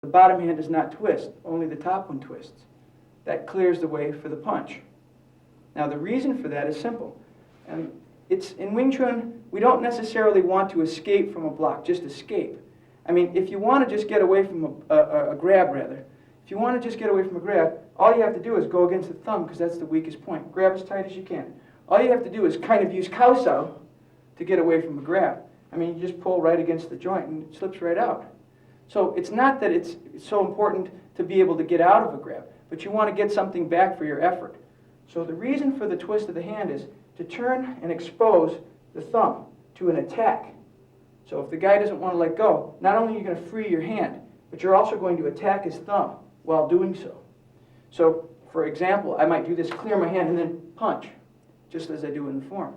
The bottom hand does not twist, only the top one twists. That clears the way for the punch. Now the reason for that is simple. It's in Wing Chun, we don't necessarily want to escape from a block, just escape. I mean, if you want to just get away from a grab, rather, if you want to just get away from a grab, all you have to do is go against the thumb, because that's the weakest point. Grab as tight as you can. All you have to do is kind of use Kao Sao to get away from a grab. I mean, you just pull right against the joint and it slips right out. So it's not that it's so important to be able to get out of a grab, but you want to get something back for your effort. So the reason for the twist of the hand is to turn and expose the thumb to an attack. So if the guy doesn't want to let go, not only are you going to free your hand, but you're also going to attack his thumb while doing so. So, for example, I might do this, clear my hand, and then punch, just as I do in the form.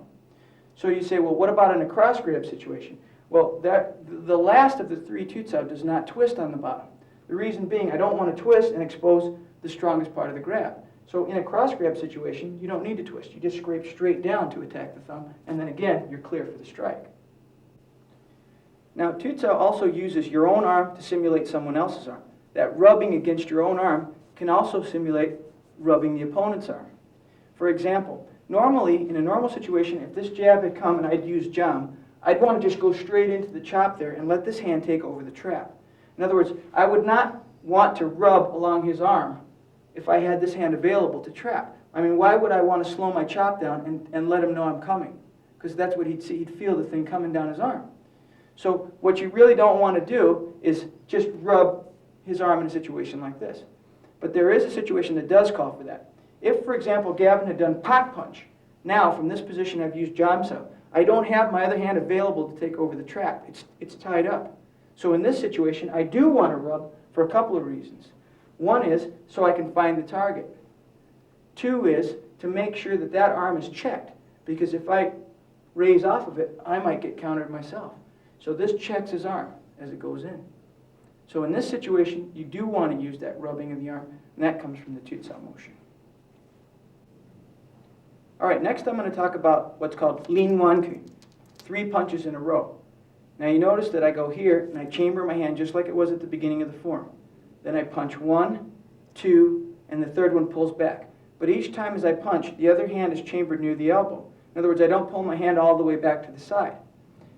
So you say, well, what about in a cross grab situation? Well, the last of the three Tutsu does not twist on the bottom. The reason being, I don't want to twist and expose the strongest part of the grab. So in a cross grab situation, you don't need to twist. You just scrape straight down to attack the thumb, and then again, you're clear for the strike. Now, Tutsu also uses your own arm to simulate someone else's arm. That rubbing against your own arm can also simulate rubbing the opponent's arm. For example, normally, in a normal situation, if this jab had come and I'd used jam, I'd want to just go straight into the chop there and let this hand take over the trap. In other words, I would not want to rub along his arm if I had this hand available to trap. I mean, why would I want to slow my chop down and let him know I'm coming? Because that's what he'd see. He'd feel the thing coming down his arm. So what you really don't want to do is just rub his arm in a situation like this. But there is a situation that does call for that. If, for example, Gavin had done pak punch, now from this position I've used jamsa, I don't have my other hand available to take over the trap. It's tied up. So in this situation, I do want to rub for a couple of reasons. One is so I can find the target. Two is to make sure that that arm is checked, because if I raise off of it, I might get countered myself. So this checks his arm as it goes in. So in this situation, you do want to use that rubbing of the arm, and that comes from the Tutsu motion. All right, next I'm going to talk about what's called Lin Wan Ku, 3 punches in a row. Now you notice that I go here and I chamber my hand just like it was at the beginning of the form. Then I punch 1, 2, and the third one pulls back. But each time as I punch, the other hand is chambered near the elbow. In other words, I don't pull my hand all the way back to the side.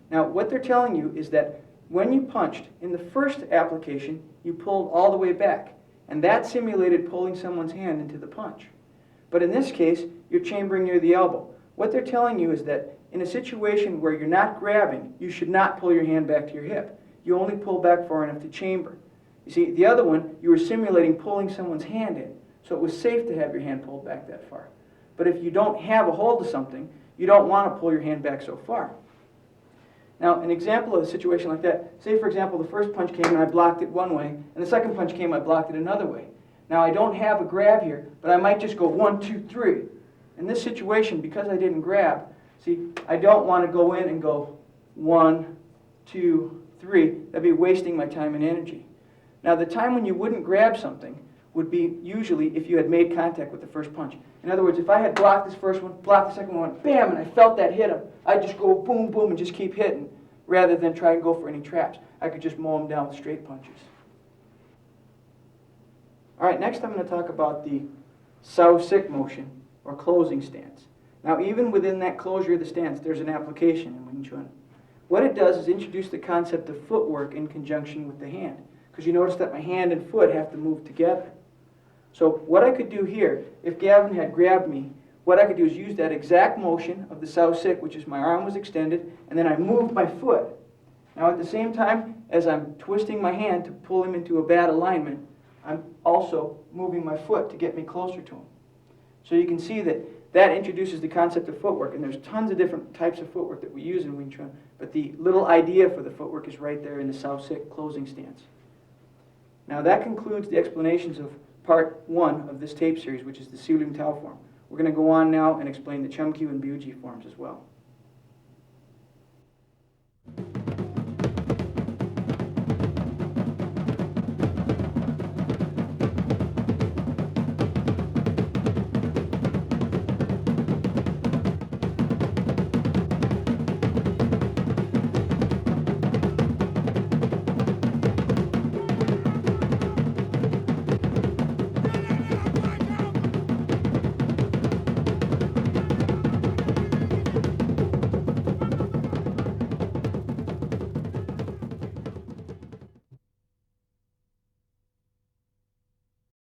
Now what they're telling you is that when you punched in the first application, you pulled all the way back, and that simulated pulling someone's hand into the punch. But in this case, you're chambering near the elbow. What they're telling you is that in a situation where you're not grabbing, you should not pull your hand back to your hip. You only pull back far enough to chamber. You see, the other one, you were simulating pulling someone's hand in, so it was safe to have your hand pulled back that far. But if you don't have a hold of something, you don't want to pull your hand back so far. Now, an example of a situation like that, say for example the first punch came and I blocked it one way, and the second punch came, I blocked it another way. Now I don't have a grab here, but I might just go 1, 2, 3. In this situation, because I didn't grab, see, I don't want to go in and go 1, 2, 3. That'd be wasting my time and energy. Now the time when you wouldn't grab something would be usually if you had made contact with the first punch. In other words, if I had blocked this first one, blocked the second one, went bam, and I felt that hit him, I'd just go boom, boom, and just keep hitting, rather than try and go for any traps. I could just mow them down with straight punches. All right, next I'm going to talk about the Sao Sik motion, or closing stance. Now, even within that closure of the stance, there's an application in Wing Chun. What it does is introduce the concept of footwork in conjunction with the hand, because you notice that my hand and foot have to move together. So what I could do here, if Gavin had grabbed me, what I could do is use that exact motion of the Sao Sik, which is my arm was extended, and then I moved my foot. Now at the same time as I'm twisting my hand to pull him into a bad alignment, I'm also moving my foot to get me closer to him. So you can see that that introduces the concept of footwork, and there's tons of different types of footwork that we use in Wing Chun, but the little idea for the footwork is right there in the Sao Sik closing stance. Now that concludes the explanations of part 1 of this tape series, which is the Siu Lim Tao form. We're going to go on now and explain the Chum Kyu and Biuji forms as well.